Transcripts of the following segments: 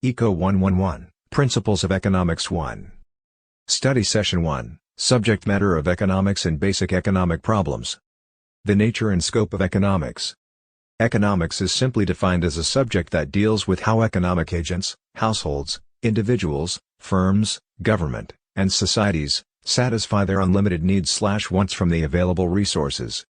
Eco 111, Principles of Economics 1. Study Session 1, Subject Matter of Economics and Basic Economic Problems. The nature and scope of economics. Economics is simply defined as a subject that deals with how economic agents, households, individuals, firms, government, and societies, satisfy their unlimited needs/wants from the available resources.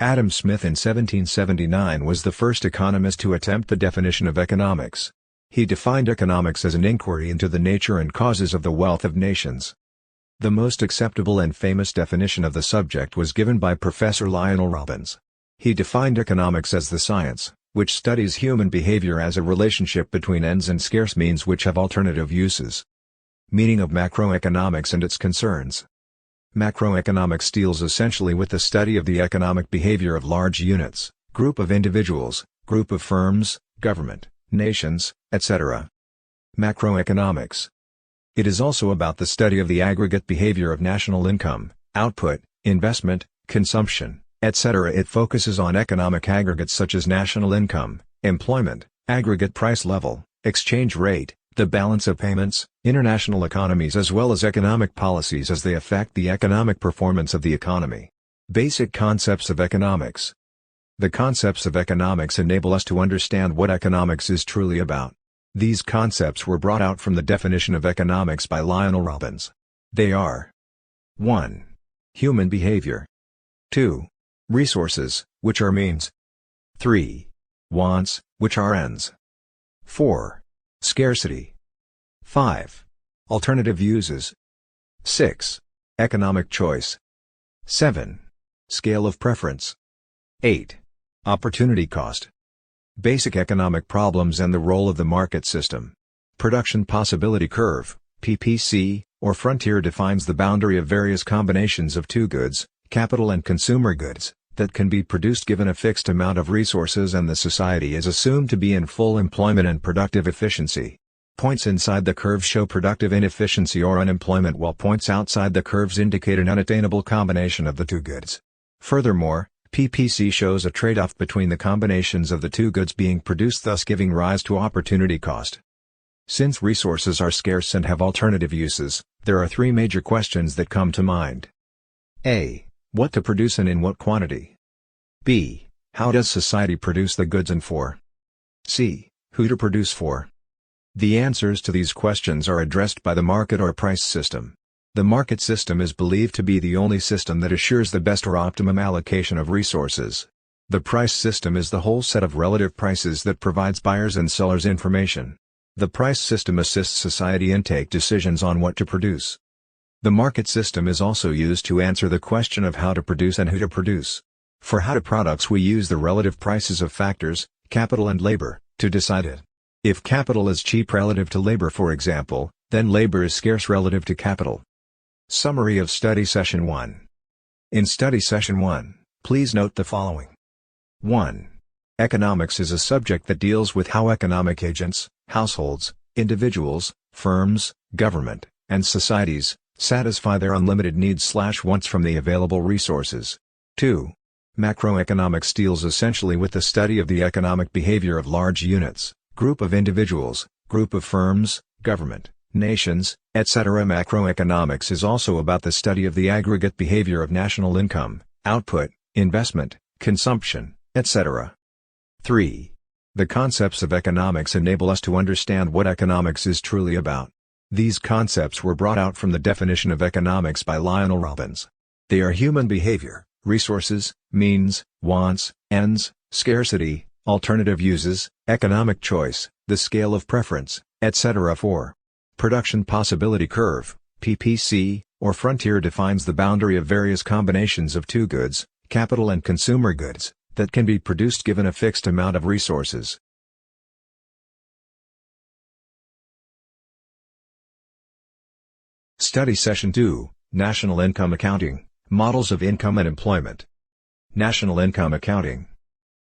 Adam Smith in 1779 was the first economist to attempt the definition of economics. He defined economics as an inquiry into the nature and causes of the wealth of nations. The most acceptable and famous definition of the subject was given by Professor Lionel Robbins. He defined economics as the science, which studies human behavior as a relationship between ends and scarce means which have alternative uses. Meaning of macroeconomics and its concerns. Macroeconomics deals essentially with the study of the economic behavior of large units, group of individuals, group of firms, government, nations, etc. Macroeconomics. It is also about the study of the aggregate behavior of national income, output, investment, consumption, etc. It focuses on economic aggregates such as national income, employment, aggregate price level, exchange rate, the balance of payments, international economies as well as economic policies as they affect the economic performance of the economy. Basic concepts of economics. The concepts of economics enable us to understand what economics is truly about. These concepts were brought out from the definition of economics by Lionel Robbins. They are: 1. Human behavior. 2. Resources, which are means. 3. Wants, which are ends. 4. Scarcity. 5. Alternative uses. 6. Economic choice. 7. Scale of preference. 8. Opportunity cost. Basic economic problems and the role of the market system. Production possibility curve, PPC, or frontier defines the boundary of various combinations of two goods, capital and consumer goods, that can be produced given a fixed amount of resources and the society is assumed to be in full employment and productive efficiency. Points inside the curve show productive inefficiency or unemployment while points outside the curves indicate an unattainable combination of the two goods. Furthermore, PPC shows a trade-off between the combinations of the two goods being produced, thus giving rise to opportunity cost. Since resources are scarce and have alternative uses, there are three major questions that come to mind. A. What to produce and in what quantity? B. How does society produce the goods and for? C. Who to produce for? The answers to these questions are addressed by the market or price system. The market system is believed to be the only system that assures the best or optimum allocation of resources. The price system is the whole set of relative prices that provides buyers and sellers information. The price system assists society in take decisions on what to produce. The market system is also used to answer the question of how to produce and who to produce. For how to products we use the relative prices of factors, capital and labor, to decide it. If capital is cheap relative to labor, for example, then labor is scarce relative to capital. Summary of Study Session 1. In Study Session 1, please note the following. 1. Economics is a subject that deals with how economic agents, households, individuals, firms, government, and societies, satisfy their unlimited needs/wants from the available resources. 2. Macroeconomics deals essentially with the study of the economic behavior of large units, group of individuals, group of firms, government, nations, etc. Macroeconomics is also about the study of the aggregate behavior of national income, output, investment, consumption, etc. 3. The concepts of economics enable us to understand what economics is truly about. These concepts were brought out from the definition of economics by Lionel Robbins. They are human behavior, resources, means, wants, ends, scarcity, alternative uses, economic choice, the scale of preference, etc. 4. Production possibility curve, PPC, or frontier defines the boundary of various combinations of two goods, capital and consumer goods, that can be produced given a fixed amount of resources. Study Session 2, National Income Accounting, Models of Income and Employment. National Income Accounting.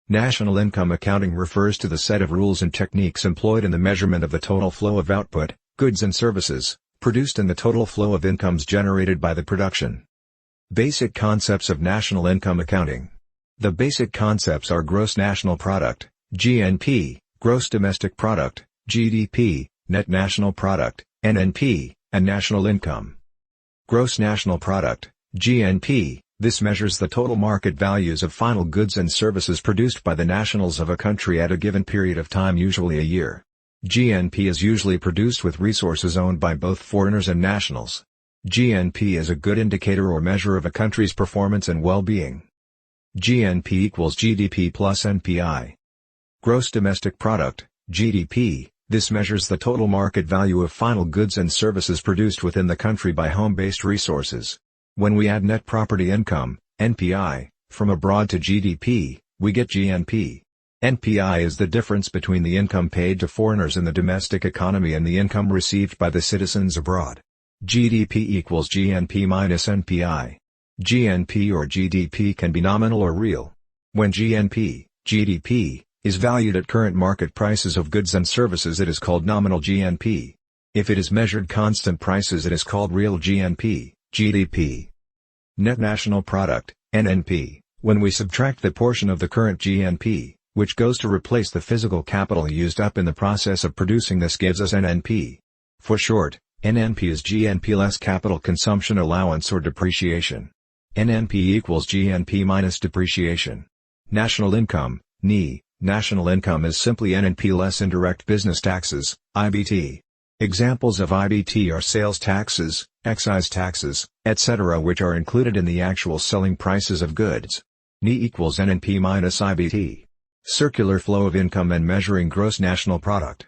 National income accounting refers to the set of rules and techniques employed in the measurement of the total flow of output, goods and services, produced and the total flow of incomes generated by the production. Basic concepts of national income accounting. The basic concepts are gross national product, GNP, gross domestic product, GDP, Net National Product, NNP, and National Income. Gross National Product, GNP, this measures the total market values of final goods and services produced by the nationals of a country at a given period of time, usually a year. GNP is usually produced with resources owned by both foreigners and nationals. GNP is a good indicator or measure of a country's performance and well-being. GNP equals GDP plus NPI. Gross Domestic Product, GDP, this measures the total market value of final goods and services produced within the country by home-based resources. When we add net property income, NPI, from abroad to GDP, we get GNP. NPI is the difference between the income paid to foreigners in the domestic economy and the income received by the citizens abroad. GDP equals GNP minus NPI. GNP or GDP can be nominal or real. When GDP, is valued at current market prices of goods and services, it is called nominal GNP. If it is measured constant prices, it is called real GNP, GDP. Net National Product, NNP, when we subtract the portion of the current GNP, which goes to replace the physical capital used up in the process of producing, this gives us NNP. For short, NNP is GNP less capital consumption allowance or depreciation. NNP equals GNP minus depreciation. National Income, NI, National Income is simply NNP less indirect business taxes, IBT. Examples of IBT are sales taxes, excise taxes, etc., which are included in the actual selling prices of goods. NI equals NNP minus IBT. Circular flow of income and measuring gross national product.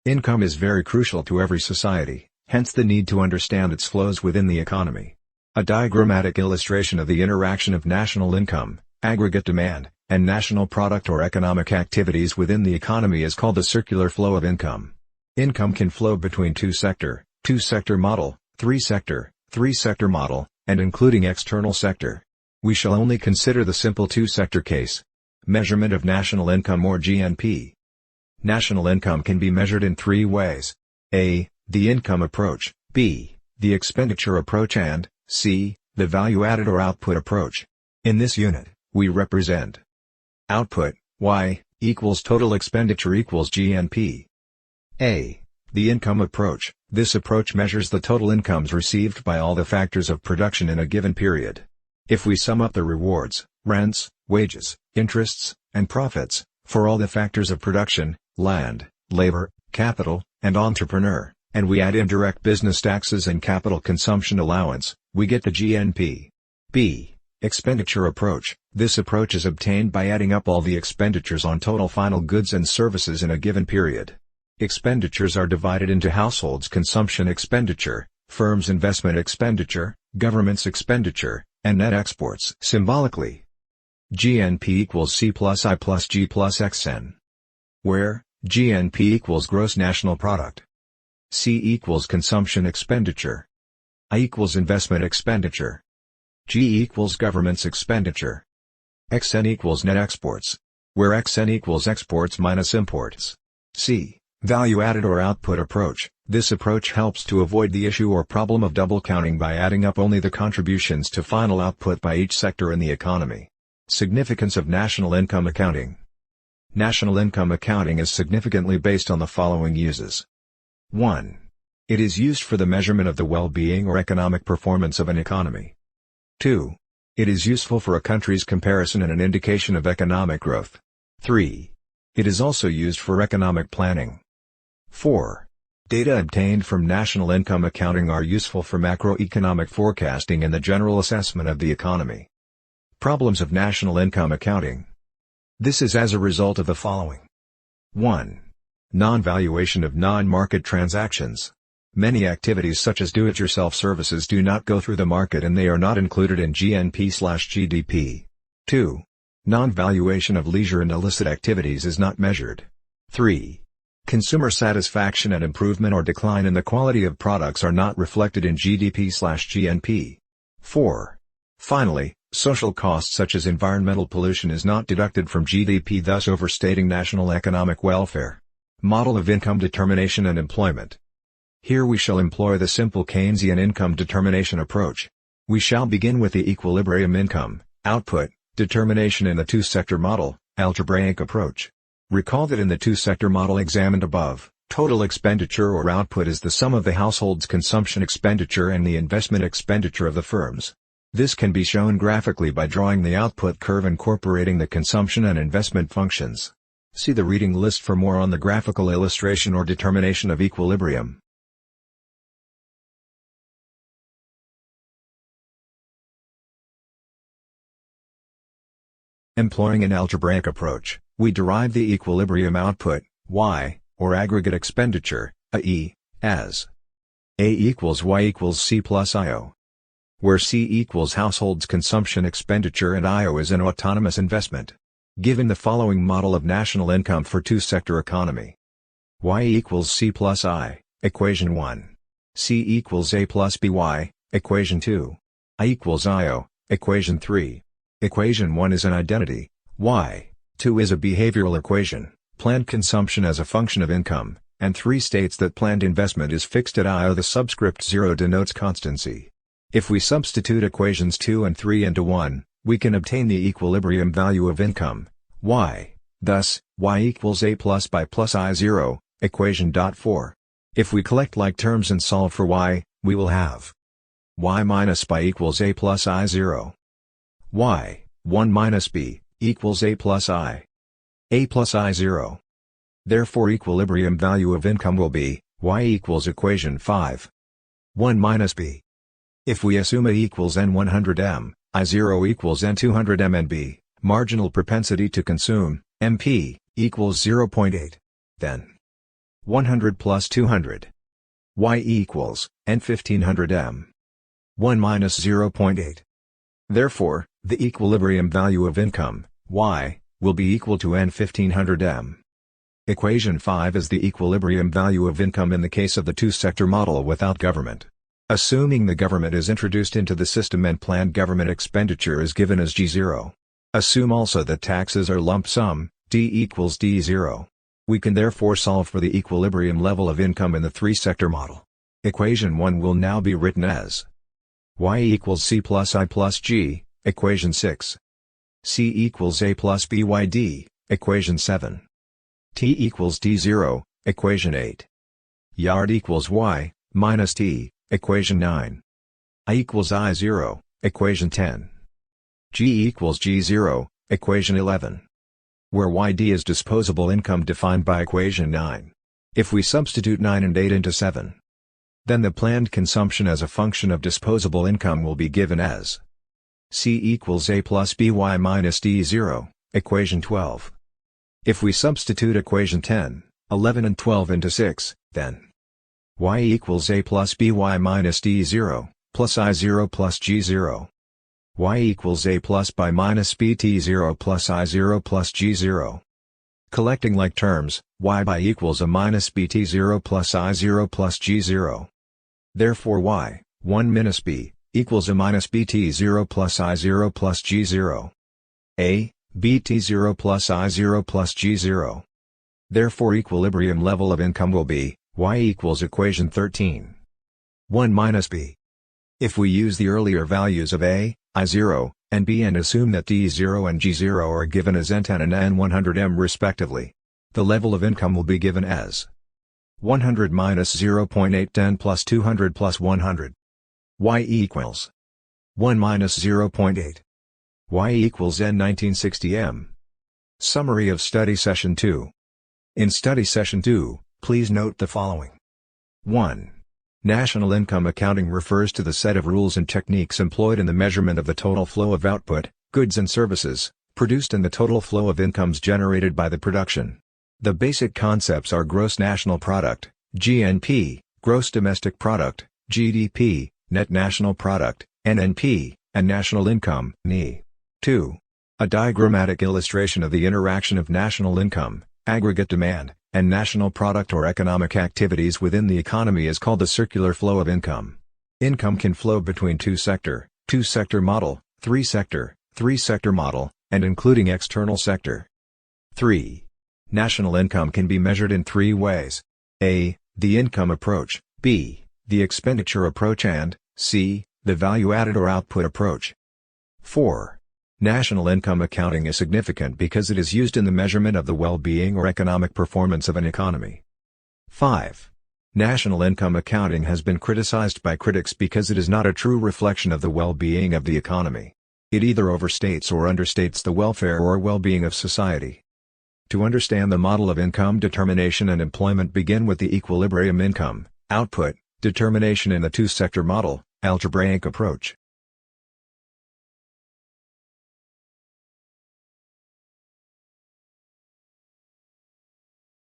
Income is very crucial to every society, hence the need to understand its flows within the economy. A diagrammatic illustration of the interaction of national income, aggregate demand, and national product or economic activities within the economy is called the circular flow of income. Income can flow between two-sector model, three-sector model, and including external sector. We shall only consider the simple two-sector case. Measurement of national income or GNP. National income can be measured in three ways. A. The income approach, B. The expenditure approach, and C. The value-added or output approach. In this unit, we represent output, Y, equals total expenditure equals GNP. A. The income approach, this approach measures the total incomes received by all the factors of production in a given period. If we sum up the rewards, rents, wages, interests, and profits, for all the factors of production, land, labor, capital, and entrepreneur, and we add indirect business taxes and capital consumption allowance, we get the GNP. B. Expenditure approach, this approach is obtained by adding up all the expenditures on total final goods and services in a given period. Expenditures are divided into households' consumption expenditure, firms' investment expenditure, government's expenditure, and net exports. Symbolically, GNP equals C plus I plus G plus XN, where GNP equals gross national product, C equals consumption expenditure, I equals investment expenditure, G equals government's expenditure, XN equals net exports, where XN equals exports minus imports. C. Value-added or output approach, this approach helps to avoid the issue or problem of double counting by adding up only the contributions to final output by each sector in the economy. Significance of national income accounting. National income accounting is significantly based on the following uses. 1. It is used for the measurement of the well-being or economic performance of an economy. 2. It is useful for a country's comparison and an indication of economic growth. 3. It is also used for economic planning. 4. Data obtained from national income accounting are useful for macroeconomic forecasting and the general assessment of the economy. Problems of national income accounting. This is as a result of the following. 1. Non-valuation of non-market transactions. Many activities such as do-it-yourself services do not go through the market and they are not included in GNP/GDP. 2. Non-valuation of leisure and illicit activities is not measured. 3. Consumer satisfaction and improvement or decline in the quality of products are not reflected in GDP/GNP. 4. Finally, social costs such as environmental pollution is not deducted from GDP, thus overstating national economic welfare. Model of income determination and employment. Here we shall employ the simple Keynesian income determination approach. We shall begin with the equilibrium income, output, determination in the two-sector model, algebraic approach. Recall that in the two-sector model examined above, Total expenditure or output is the sum of the household's consumption expenditure and the investment expenditure of the firms. This can be shown graphically by drawing the output curve incorporating the consumption and investment functions. See the reading list for more on the graphical illustration or determination of equilibrium. Employing an algebraic approach, we derive the equilibrium output, Y, or aggregate expenditure, AE, as A equals Y equals C plus IO, where C equals household's consumption expenditure and IO is an autonomous investment. Given the following model of national income for two-sector economy. Y equals C plus I, equation 1. C equals A plus BY, equation 2. I equals IO, equation 3. Equation 1 is an identity, Y. 2 is a behavioral equation, planned consumption as a function of income, and 3 states that planned investment is fixed at IO. The subscript 0 denotes constancy. If we substitute equations 2 and 3 into 1, we can obtain the equilibrium value of income, Y. Thus, Y equals A plus by plus I0, equation 4. If we collect like terms and solve for Y, we will have Y minus by equals A plus I0. Y, 1 minus B, equals A plus I. A plus I0. Therefore equilibrium value of income will be, Y equals equation 5. 1 minus B. If we assume A equals N100M, I0 equals N200M and B, marginal propensity to consume, MP, equals 0.8. Then 100 plus 200. Y equals N1500M. 1 minus 0.8. Therefore, the equilibrium value of income, Y, will be equal to N1500M. Equation 5 is the equilibrium value of income in the case of the two-sector model without government. Assuming the government is introduced into the system and planned government expenditure is given as G0. Assume also that taxes are lump sum, D equals D0. We can therefore solve for the equilibrium level of income in the three-sector model. Equation 1 will now be written as Y equals C plus I plus G, equation 6. C equals A plus BYD, equation 7. T equals D0, equation 8. Yard equals Y, minus T, equation 9. I equals I0, equation 10. G equals G0, equation 11. Where YD is disposable income defined by equation 9. If we substitute 9 and 8 into 7, then the planned consumption as a function of disposable income will be given as C equals A plus BY minus D0, equation 12. If we substitute equation 10, 11 and 12 into 6, then Y equals A plus BY minus D0, plus I0 plus G0. Y equals A plus by minus BT0 plus I0 plus G0. Collecting like terms, Y by equals a minus BT0 plus I0 plus G0. Therefore Y, 1 minus B, equals a minus BT0 plus I0 plus G0. A, BT0 plus I0 plus G0. Therefore equilibrium level of income will be, Y equals equation 13. 1 minus B. If we use the earlier values of A, I0, and B and assume that D0 and G0 are given as N10 and N100M respectively, the level of income will be given as 100 minus 0.810 plus 200 plus 100. Y equals 1 minus 0.8. Y equals N1960M. Summary of Study Session 2. In Study Session 2, please note the following. 1. National income accounting refers to the set of rules and techniques employed in the measurement of the total flow of output, goods and services, produced and the total flow of incomes generated by the production. The basic concepts are gross national product, GNP, gross domestic product, GDP, net national product, NNP, and national income, NI. 2. A diagrammatic illustration of the interaction of national income, aggregate demand, and national product or economic activities within the economy is called the circular flow of income. Income can flow between two-sector model, three-sector model, and including external sector. 3. National income can be measured in 3 ways. A. The income approach, B. The expenditure approach and, C. The value-added or output approach. 4. National income accounting is significant because it is used in the measurement of the well-being or economic performance of an economy. 5. National income accounting has been criticized by critics because it is not a true reflection of the well-being of the economy. It either overstates or understates the welfare or well-being of society. To understand the model of income determination and employment, begin with the equilibrium income, output, determination in the two-sector model, algebraic approach.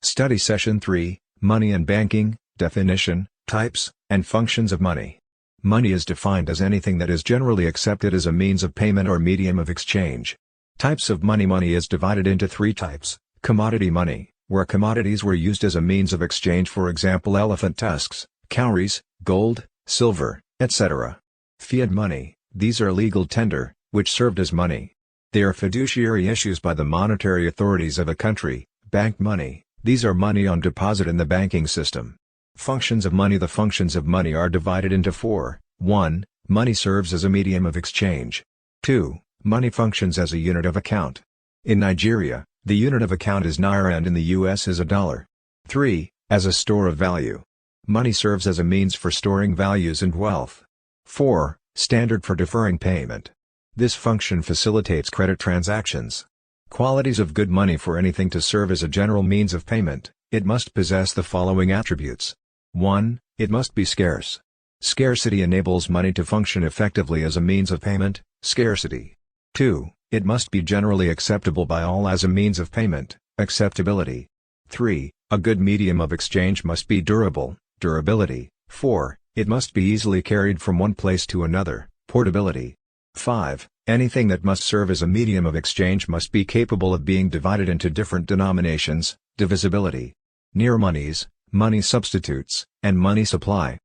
Study Session 3, Money and Banking, Definition, Types, and Functions of Money. Money is defined as anything that is generally accepted as a means of payment or medium of exchange. Types of money. Money is divided into three types: commodity money, where commodities were used as a means of exchange, for example elephant tusks, cowries, gold, silver, etc. Fiat money, these are legal tender, which served as money. They are fiduciary issues by the monetary authorities of a country. Bank money, these are money on deposit in the banking system. Functions of money. The functions of money are divided into four. 1. Money serves as a medium of exchange. 2. Money functions as a unit of account. In Nigeria, the unit of account is naira and in the US is a dollar. 3. As a store of value. Money serves as a means for storing values and wealth. 4. Standard for deferring payment. This function facilitates credit transactions. Qualities of good money. For anything to serve as a general means of payment, it must possess the following attributes. 1. It must be scarce. Scarcity enables money to function effectively as a means of payment. Scarcity. 2. It must be generally acceptable by all as a means of payment. Acceptability. 3. A good medium of exchange must be durable. Durability. 4. It must be easily carried from one place to another. Portability. 5. Anything that must serve as a medium of exchange must be capable of being divided into different denominations. Divisibility. Near monies, money substitutes, and money supply.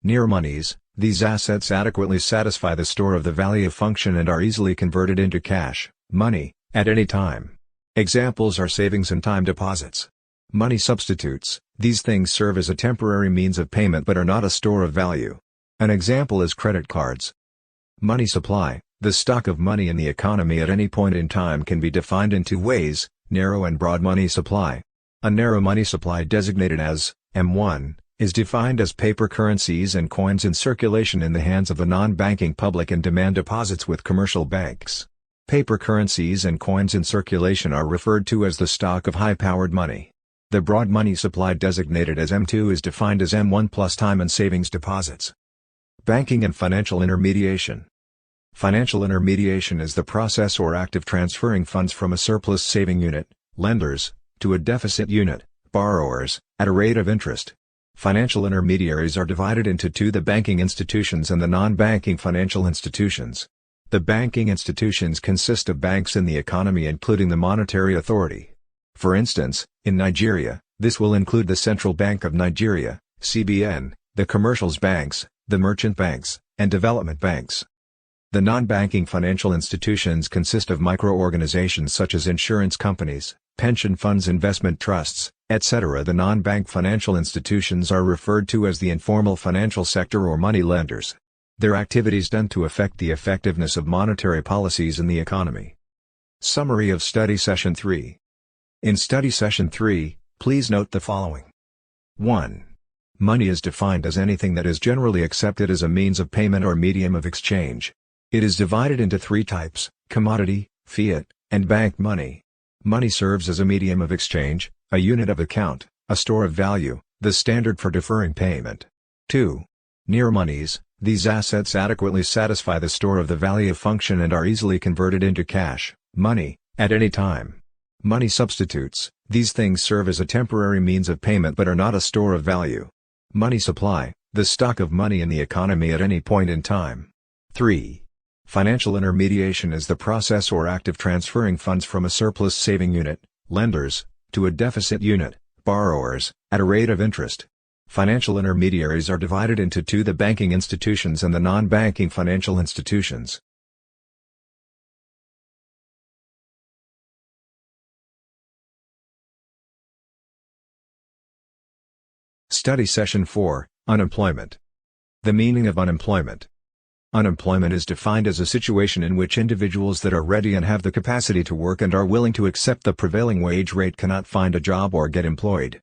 Near monies, these assets adequately satisfy the store of the value function and are easily converted into cash, money, at any time. Examples are savings and time deposits. Money substitutes, these things serve as a temporary means of payment but are not a store of value. An example is credit cards. Money supply, the stock of money in the economy at any point in time, can be defined in two ways: narrow and broad money supply. A narrow money supply, designated as M1, is defined as paper currencies and coins in circulation in the hands of the non-banking public and demand deposits with commercial banks. Paper currencies and coins in circulation are referred to as the stock of high-powered money. The broad money supply, designated as M2, is defined as M1 plus time and savings deposits. Banking and financial intermediation. Financial intermediation is the process or act of transferring funds from a surplus saving unit, lenders, to a deficit unit, borrowers, at a rate of interest. Financial intermediaries are divided into two: the banking institutions and the non-banking financial institutions. The banking institutions consist of banks in the economy, including the monetary authority. For instance, in Nigeria, this will include the Central Bank of Nigeria, CBN, the commercial banks, the merchant banks, and development banks. The non-banking financial institutions consist of micro-organizations such as insurance companies, pension funds, investment trusts, etc. The non-bank financial institutions are referred to as the informal financial sector or money lenders. Their activities tend to affect the effectiveness of monetary policies in the economy. Summary of Study Session 3. In Study Session 3, please note the following. 1. Money is defined as anything that is generally accepted as a means of payment or medium of exchange. It is divided into three types: commodity, fiat, and bank money. Money serves as a medium of exchange, a unit of account, a store of value, the standard for deferring payment. 2. Near monies, these assets adequately satisfy the store of the value function and are easily converted into cash, money, at any time. Money substitutes, these things serve as a temporary means of payment but are not a store of value. Money supply, the stock of money in the economy at any point in time. 3. Financial intermediation is the process or act of transferring funds from a surplus saving unit, lenders, to a deficit unit, borrowers, at a rate of interest. Financial intermediaries are divided into two: the banking institutions and the non-banking financial institutions. Study Session 4, Unemployment. The meaning of unemployment. Unemployment is defined as a situation in which individuals that are ready and have the capacity to work and are willing to accept the prevailing wage rate cannot find a job or get employed.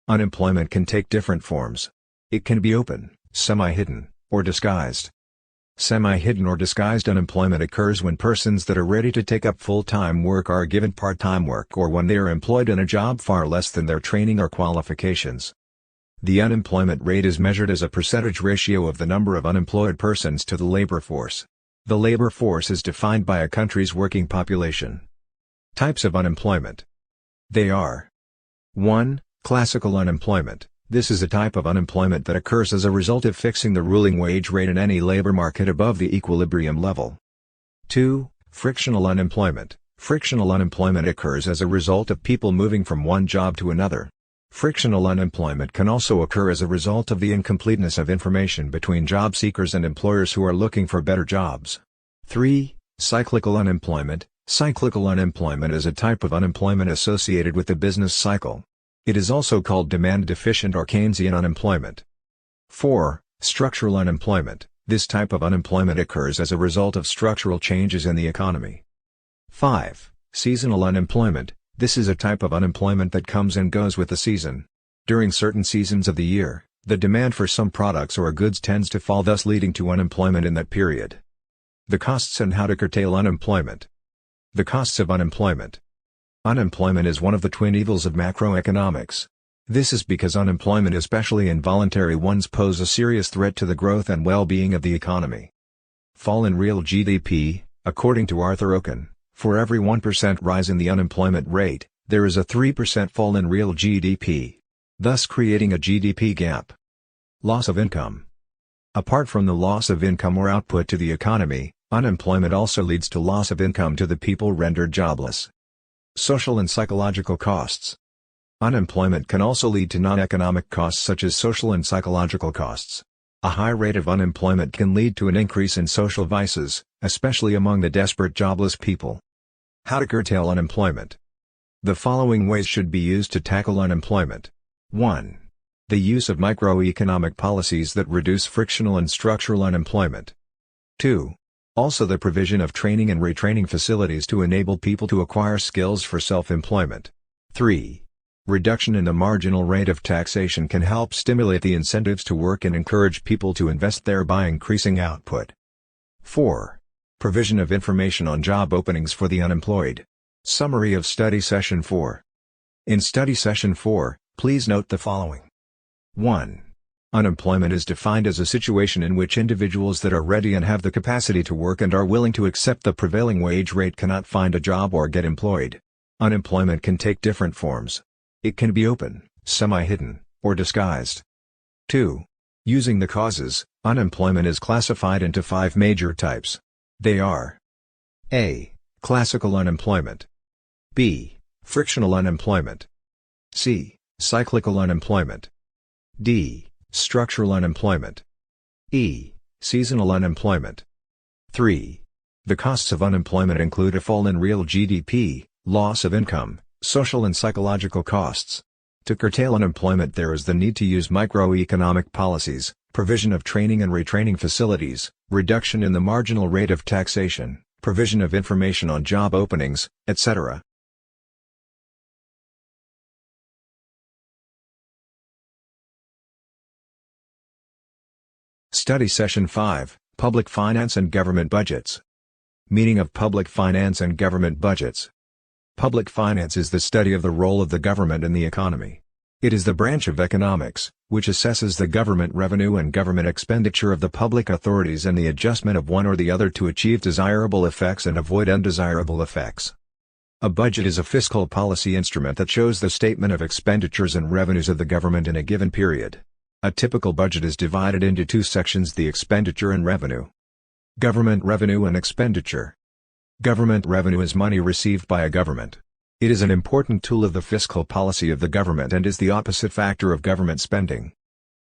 Unemployment can take different forms. It can be open, semi-hidden, or disguised. Semi-hidden or disguised unemployment occurs when persons that are ready to take up full-time work are given part-time work or when they are employed in a job far less than their training or qualifications. The unemployment rate is measured as a percentage ratio of the number of unemployed persons to the labor force. The labor force is defined by a country's working population. Types of unemployment. They are: 1. Classical unemployment. This is a type of unemployment that occurs as a result of fixing the ruling wage rate in any labor market above the equilibrium level. 2. Frictional unemployment. Frictional unemployment occurs as a result of people moving from one job to another. Frictional unemployment can also occur as a result of the incompleteness of information between job seekers and employers who are looking for better jobs. 3. Cyclical unemployment. Cyclical unemployment is a type of unemployment associated with the business cycle. It is also called demand-deficient or Keynesian unemployment. 4. Structural unemployment. This type of unemployment occurs as a result of structural changes in the economy. 5. Seasonal unemployment. This is a type of unemployment that comes and goes with the season. During certain seasons of the year, the demand for some products or goods tends to fall, thus leading to unemployment in that period. The costs and how to curtail unemployment. The costs of unemployment. Unemployment is one of the twin evils of macroeconomics. This is because unemployment, especially involuntary ones, pose a serious threat to the growth and well-being of the economy. Fall in real GDP. According to Arthur Okun, for every 1% rise in the unemployment rate, there is a 3% fall in real GDP, thus creating a GDP gap. Loss of income. Apart from the loss of income or output to the economy, unemployment also leads to loss of income to the people rendered jobless. Social and psychological costs. Unemployment can also lead to non-economic costs such as social and psychological costs. A high rate of unemployment can lead to an increase in social vices, especially among the desperate jobless people. How to curtail unemployment. The following ways should be used to tackle unemployment. 1. The use of microeconomic policies that reduce frictional and structural unemployment. 2. Also the provision of training and retraining facilities to enable people to acquire skills for self-employment. 3. Reduction in the marginal rate of taxation can help stimulate the incentives to work and encourage people to invest, thereby increasing output. 4. Provision of information on job openings for the unemployed. Summary of Study Session 4. In Study Session 4, please note the following. 1. Unemployment is defined as a situation in which individuals that are ready and have the capacity to work and are willing to accept the prevailing wage rate cannot find a job or get employed. Unemployment can take different forms. It can be open, semi-hidden, or disguised. 2. Using the causes, unemployment is classified into 5 major types. They are: A. Classical unemployment. B. Frictional unemployment. C. Cyclical unemployment. D. Structural unemployment. E. Seasonal unemployment. 3. The costs of unemployment include a fall in real GDP, loss of income, social and psychological costs. To curtail unemployment, there is the need to use microeconomic policies, provision of training and retraining facilities, reduction in the marginal rate of taxation, provision of information on job openings, etc. Study Session 5, Public Finance and Government Budgets. Meaning of public finance and government budgets. Public finance is the study of the role of the government in the economy. It is the branch of economics, which assesses the government revenue and government expenditure of the public authorities and the adjustment of one or the other to achieve desirable effects and avoid undesirable effects. A budget is a fiscal policy instrument that shows the statement of expenditures and revenues of the government in a given period. A typical budget is divided into 2 sections: the expenditure and revenue. Government revenue and expenditure. Government revenue is money received by a government. It is an important tool of the fiscal policy of the government and is the opposite factor of government spending.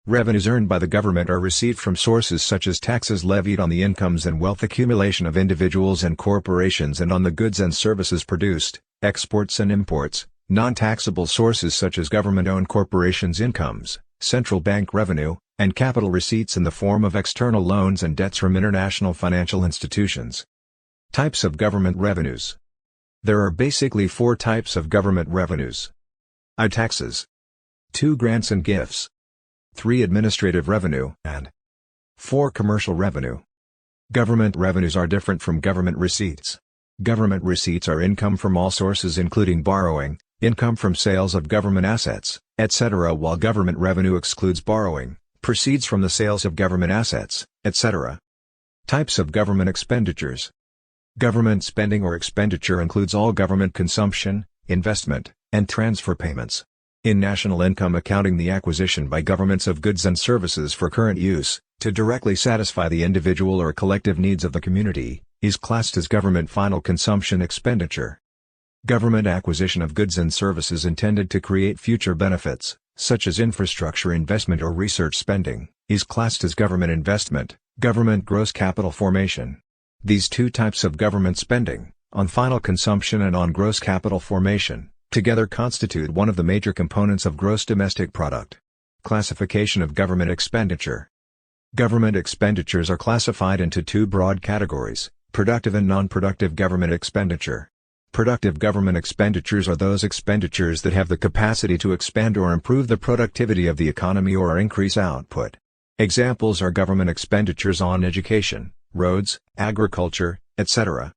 Revenues earned by the government are received from sources such as taxes levied on the incomes and wealth accumulation of individuals and corporations and on the goods and services produced, exports and imports, non-taxable sources such as government-owned corporations' incomes, central bank revenue, and capital receipts in the form of external loans and debts from international financial institutions. Types of government revenues. There are basically 4 types of government revenues. I. Taxes. 2. Grants and gifts. 3. Administrative revenue, and 4. Commercial revenue. Government revenues are different from government receipts. Government receipts are income from all sources including borrowing, income from sales of government assets, etc., while government revenue excludes borrowing, proceeds from the sales of government assets, etc. Types of government expenditures. Government spending or expenditure includes all government consumption, investment, and transfer payments. In national income accounting, the acquisition by governments of goods and services for current use, to directly satisfy the individual or collective needs of the community, is classed as government final consumption expenditure. Government acquisition of goods and services intended to create future benefits, such as infrastructure investment or research spending, is classed as government investment, government gross capital formation. These two types of government spending, on final consumption and on gross capital formation, together constitute one of the major components of gross domestic product. Classification of government expenditure. Government expenditures are classified into two broad categories: productive and non-productive government expenditure. Productive government expenditures are those expenditures that have the capacity to expand or improve the productivity of the economy or increase output. Examples are government expenditures on education, roads, agriculture, etc.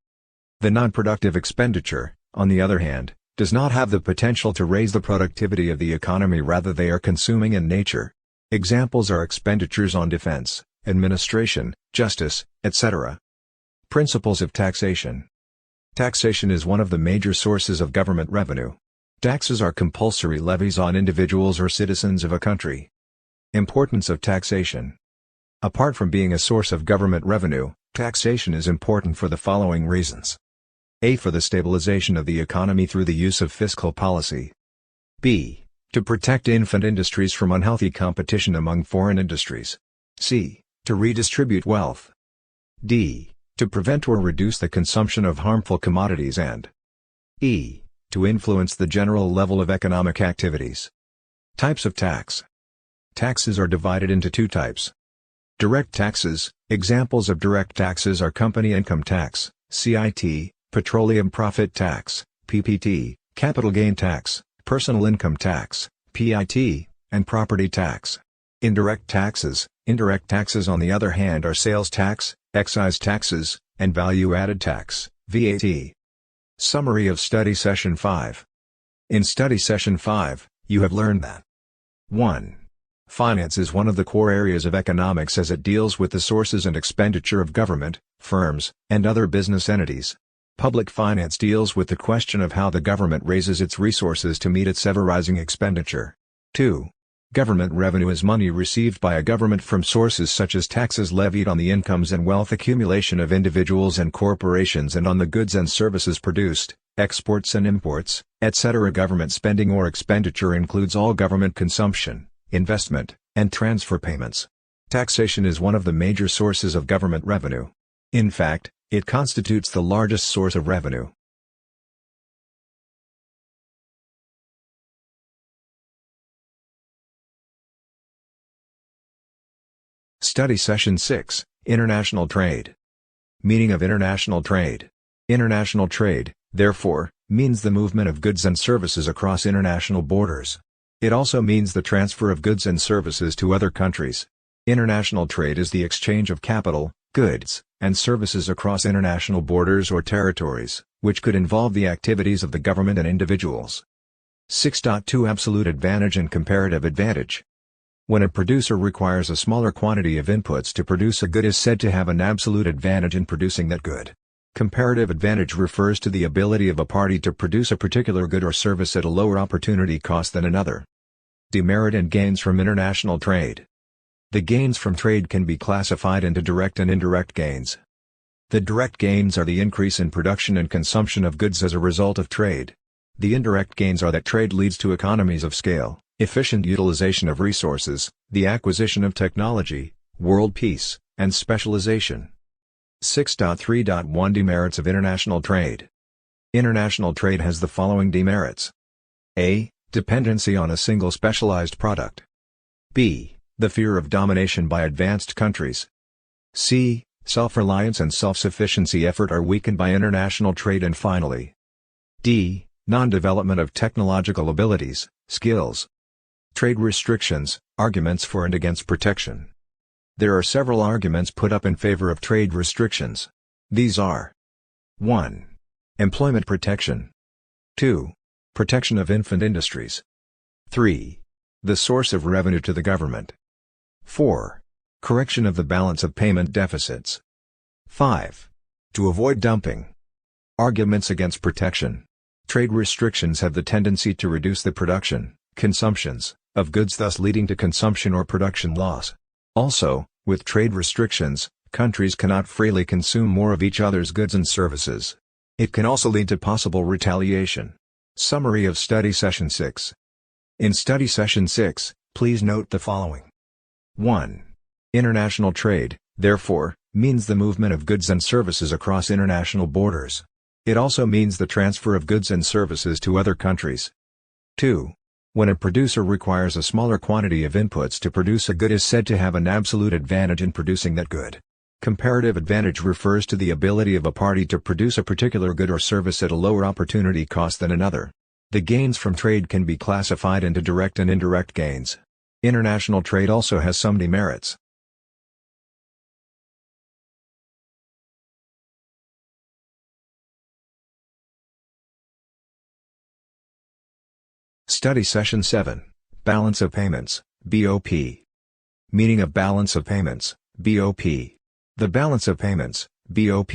The non-productive expenditure, on the other hand, does not have the potential to raise the productivity of the economy, rather they are consuming in nature. Examples are expenditures on defense, administration, justice, etc. Principles of taxation. Taxation is one of the major sources of government revenue. Taxes are compulsory levies on individuals or citizens of a country. Importance of taxation. Apart from being a source of government revenue, taxation is important for the following reasons. A. For the stabilization of the economy through the use of fiscal policy. B. To protect infant industries from unhealthy competition among foreign industries. C. To redistribute wealth. D. To prevent or reduce the consumption of harmful commodities, and E. To influence the general level of economic activities. Types of tax. Taxes are divided into two types. Direct taxes. Examples of direct taxes are company income tax, CIT, petroleum profit tax, PPT, capital gain tax, personal income tax, PIT, and property tax. Indirect taxes. Indirect taxes on the other hand are sales tax, excise taxes, and value-added tax, VAT. Summary of Study Session 5. In Study Session 5, you have learned that 1. Finance is one of the core areas of economics as it deals with the sources and expenditure of government, firms, and other business entities. Public finance deals with the question of how the government raises its resources to meet its ever-rising expenditure. 2. Government revenue is money received by a government from sources such as taxes levied on the incomes and wealth accumulation of individuals and corporations and on the goods and services produced, exports and imports, etc. Government spending or expenditure includes all government consumption, investment, and transfer payments. Taxation is one of the major sources of government revenue. In fact, it constitutes the largest source of revenue. Study Session 6, International Trade. Meaning of international trade. International trade, therefore, means the movement of goods and services across international borders. It also means the transfer of goods and services to other countries. International trade is the exchange of capital, goods, and services across international borders or territories, which could involve the activities of the government and individuals. 6.2 Absolute advantage and comparative advantage. When a producer requires a smaller quantity of inputs to produce a good is said to have an absolute advantage in producing that good. Comparative advantage refers to the ability of a party to produce a particular good or service at a lower opportunity cost than another. Demerit and gains from international trade. The gains from trade can be classified into direct and indirect gains. The direct gains are the increase in production and consumption of goods as a result of trade. The indirect gains are that trade leads to economies of scale, efficient utilization of resources, the acquisition of technology, world peace, and specialization. 6.3.1 Demerits of international trade. International trade has the following demerits. A. Dependency on a single specialized product. B. The fear of domination by advanced countries. C. Self-reliance and self-sufficiency effort are weakened by international trade. And finally, D. Non-development of technological abilities, skills. Trade restrictions, arguments for and against protection. There are several arguments put up in favor of trade restrictions. These are: 1. Employment protection. 2. Protection of infant industries. 3. The source of revenue to the government. 4. Correction of the balance of payment deficits. 5. To avoid dumping. Arguments against protection. Trade restrictions have the tendency to reduce the production, consumptions, of goods, thus leading to consumption or production loss. Also, with trade restrictions, countries cannot freely consume more of each other's goods and services. It can also lead to possible retaliation. Summary of Study Session 6. In Study Session 6, please note the following. 1. International trade, therefore, means the movement of goods and services across international borders. It also means the transfer of goods and services to other countries. 2. When a producer requires a smaller quantity of inputs to produce a good, is said to have an absolute advantage in producing that good. Comparative advantage refers to the ability of a party to produce a particular good or service at a lower opportunity cost than another. The gains from trade can be classified into direct and indirect gains. International trade also has some demerits. Study Session 7. Balance of Payments, BOP. Meaning of balance of payments, BOP. The balance of payments, BOP,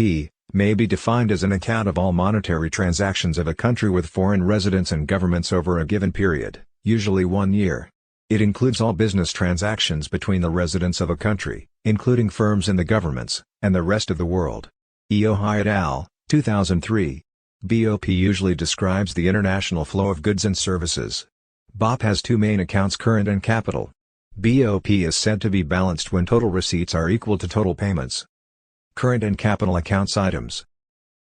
may be defined as an account of all monetary transactions of a country with foreign residents and governments over a given period, usually 1 year. It includes all business transactions between the residents of a country, including firms and the governments, and the rest of the world. Ioha et al., 2003. BOP usually describes the international flow of goods and services. BOP has two main accounts: current and capital. BOP is said to be balanced when total receipts are equal to total payments. Current and capital accounts items.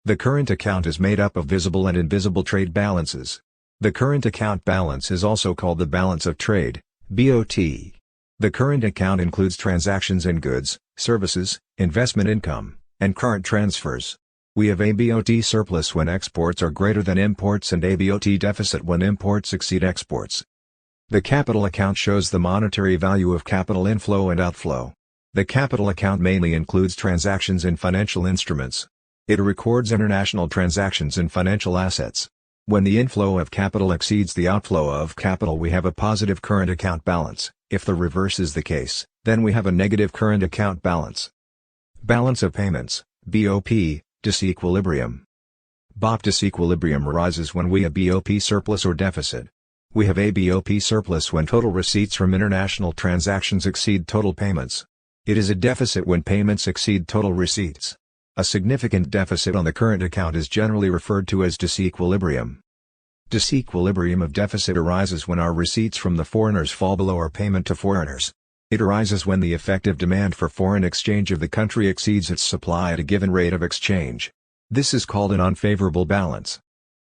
The current account is made up of visible and invisible trade balances. The current account balance is also called the balance of trade, BOT. The current account includes transactions in goods, services, investment income, and current transfers. We have a BOT surplus when exports are greater than imports and a BOT deficit when imports exceed exports. The capital account shows the monetary value of capital inflow and outflow. The capital account mainly includes transactions in financial instruments. It records international transactions in financial assets. When the inflow of capital exceeds the outflow of capital, we have a positive current account balance. If the reverse is the case, then we have a negative current account balance. Balance of payments, BOP, disequilibrium. BOP disequilibrium arises when we have BOP surplus or deficit. We have a BOP surplus when total receipts from international transactions exceed total payments. It is a deficit when payments exceed total receipts. A significant deficit on the current account is generally referred to as disequilibrium. Disequilibrium of deficit arises when our receipts from the foreigners fall below our payment to foreigners. It arises when the effective demand for foreign exchange of the country exceeds its supply at a given rate of exchange. This is called an unfavorable balance.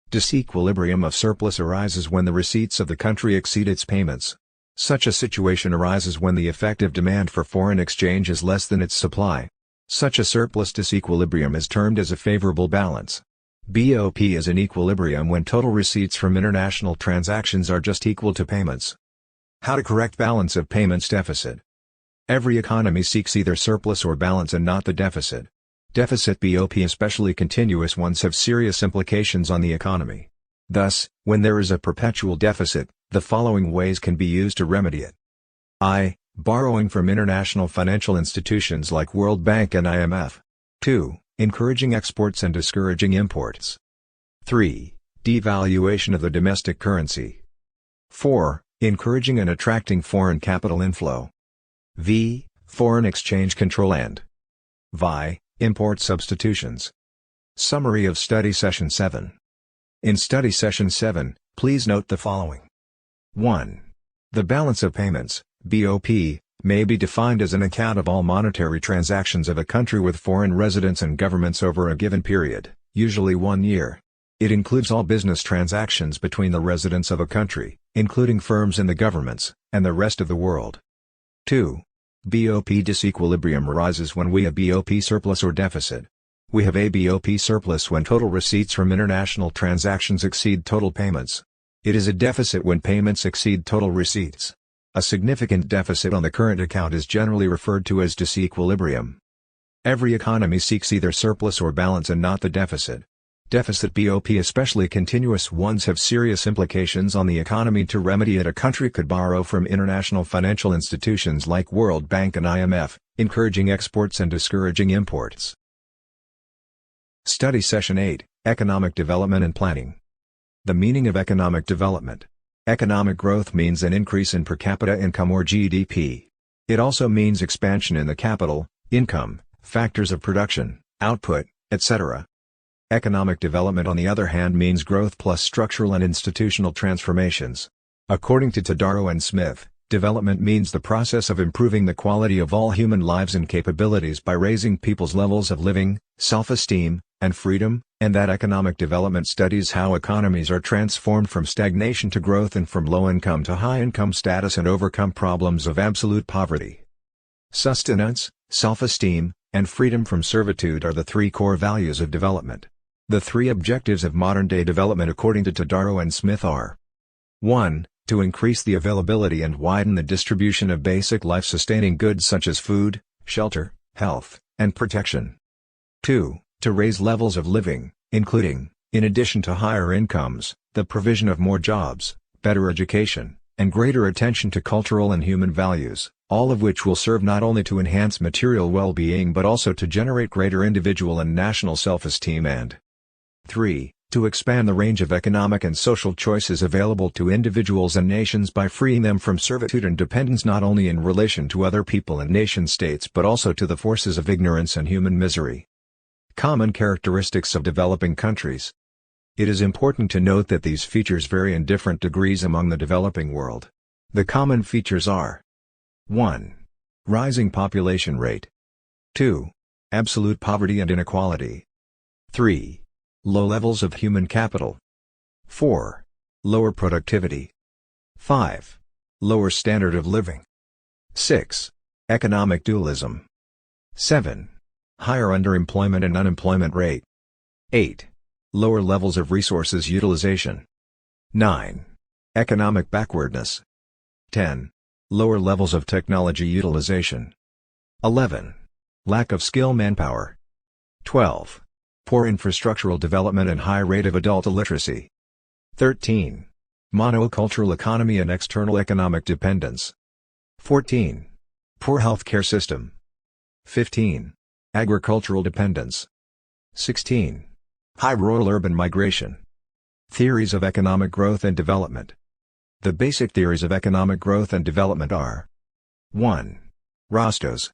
Disequilibrium of surplus arises when the receipts of the country exceed its payments. Such a situation arises when the effective demand for foreign exchange is less than its supply. Such a surplus disequilibrium is termed as a favorable balance. BOP is in equilibrium when total receipts from international transactions are just equal to payments. How to correct balance of payments deficit. Every economy seeks either surplus or balance and not the deficit. Deficit BOP, especially continuous ones, have serious implications on the economy. Thus, when there is a perpetual deficit, the following ways can be used to remedy it. I. Borrowing from international financial institutions like World Bank and IMF. 2. Encouraging exports and discouraging imports. 3. Devaluation of the domestic currency. 4. Encouraging and attracting foreign capital inflow. V. Foreign exchange control and Vi. Import substitutions. Summary of Study Session 7. In Study Session 7, please note the following. 1. The balance of payments, BOP, may be defined as an account of all monetary transactions of a country with foreign residents and governments over a given period, usually 1 year. It includes all business transactions between the residents of a country, including firms and the governments, and the rest of the world. 2. BOP disequilibrium arises when we have BOP surplus or deficit. We have a BOP surplus when total receipts from international transactions exceed total payments. It is a deficit when payments exceed total receipts. A significant deficit on the current account is generally referred to as disequilibrium. Every economy seeks either surplus or balance and not the deficit. Deficit BOP, especially continuous ones, have serious implications on the economy. To remedy it, a country could borrow from international financial institutions like World Bank and IMF, encouraging exports and discouraging imports. Study Session 8, Economic Development and Planning. The meaning of economic development. Economic growth means an increase in per capita income or GDP. It also means expansion in the capital, income, factors of production, output, etc. Economic development, on the other hand, means growth plus structural and institutional transformations. According to Todaro and Smith, development means the process of improving the quality of all human lives and capabilities by raising people's levels of living, self-esteem, and freedom, and that economic development studies how economies are transformed from stagnation to growth and from low income to high income status and overcome problems of absolute poverty. Sustenance, self-esteem, and freedom from servitude are the three core values of development. The three objectives of modern-day development according to Todaro and Smith are: 1. To increase the availability and widen the distribution of basic life-sustaining goods such as food, shelter, health, and protection. 2. To raise levels of living, including, in addition to higher incomes, the provision of more jobs, better education, and greater attention to cultural and human values, all of which will serve not only to enhance material well-being but also to generate greater individual and national self-esteem, and 3. To expand the range of economic and social choices available to individuals and nations by freeing them from servitude and dependence not only in relation to other people and nation-states but also to the forces of ignorance and human misery. Common characteristics of developing countries. It is important to note that these features vary in different degrees among the developing world. The common features are: 1. Rising population rate. 2. Absolute poverty and inequality. 3. Low levels of human capital. 4. Lower productivity. 5. Lower standard of living. 6. Economic dualism. 7. Higher underemployment and unemployment rate. 8. Lower levels of resources utilization. 9. Economic backwardness. 10. Lower levels of technology utilization. 11. Lack of skilled manpower. 12. Poor infrastructural development and high rate of adult illiteracy. 13. Monocultural economy and external economic dependence. 14. Poor healthcare system. 15. Agricultural dependence. 16. High rural-urban migration. Theories of economic growth and development. The basic theories of economic growth and development are: 1. Rostow's.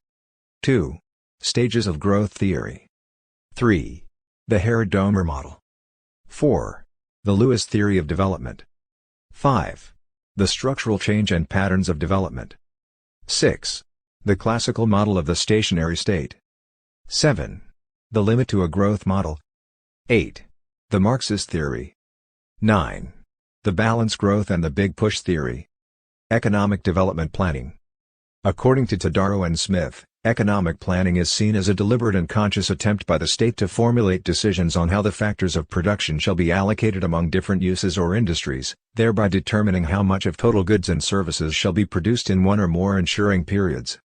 2. Stages of growth theory. 3. The Harrod-Domar Model. 4. The Lewis theory of development. 5. The structural change and patterns of development. 6. The classical model of the stationary state. 7. The limit to a growth model. 8. The Marxist theory. 9. The balanced growth and the big push theory. Economic development planning. According to Todaro and Smith, economic planning is seen as a deliberate and conscious attempt by the state to formulate decisions on how the factors of production shall be allocated among different uses or industries, thereby determining how much of total goods and services shall be produced in one or more ensuing periods.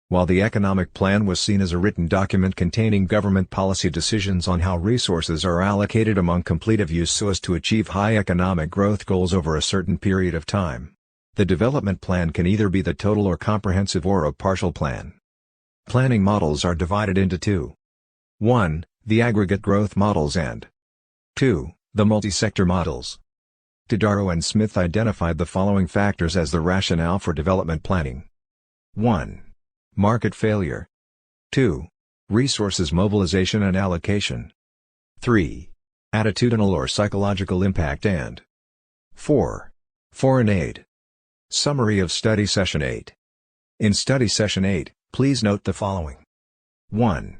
While the economic plan was seen as a written document containing government policy decisions on how resources are allocated among complete of use so as to achieve high economic growth goals over a certain period of time, the development plan can either be the total or comprehensive or a partial plan. Planning models are divided into two. 1. The aggregate growth models and 2. The multi-sector models. Todaro and Smith identified the following factors as the rationale for development planning. 1. Market failure. 2. Resources mobilization and allocation. 3. Attitudinal or psychological impact and 4. Foreign aid. Summary of Study Session 8. In Study Session 8, please note the following. 1.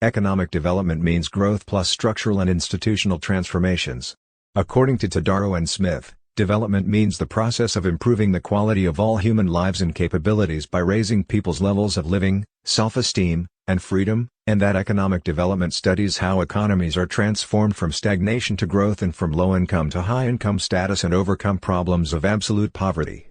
Economic development means growth plus structural and institutional transformations. According to Todaro and Smith, development means the process of improving the quality of all human lives and capabilities by raising people's levels of living, self-esteem, and freedom, and that economic development studies how economies are transformed from stagnation to growth and from low income to high income status and overcome problems of absolute poverty.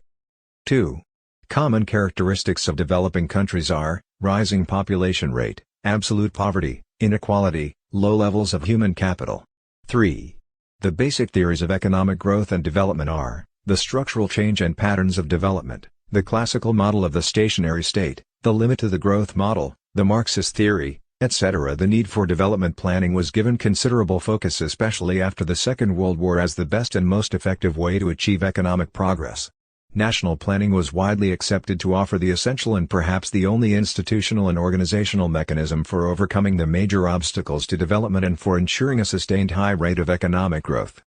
2. Common characteristics of developing countries are, rising population rate, absolute poverty, inequality, low levels of human capital. 3. The basic theories of economic growth and development are, the structural change and patterns of development, the classical model of the stationary state, the limit to the growth model, the Marxist theory, etc. The need for development planning was given considerable focus especially after the Second World War as the best and most effective way to achieve economic progress. National planning was widely accepted to offer the essential and perhaps the only institutional and organizational mechanism for overcoming the major obstacles to development and for ensuring a sustained high rate of economic growth.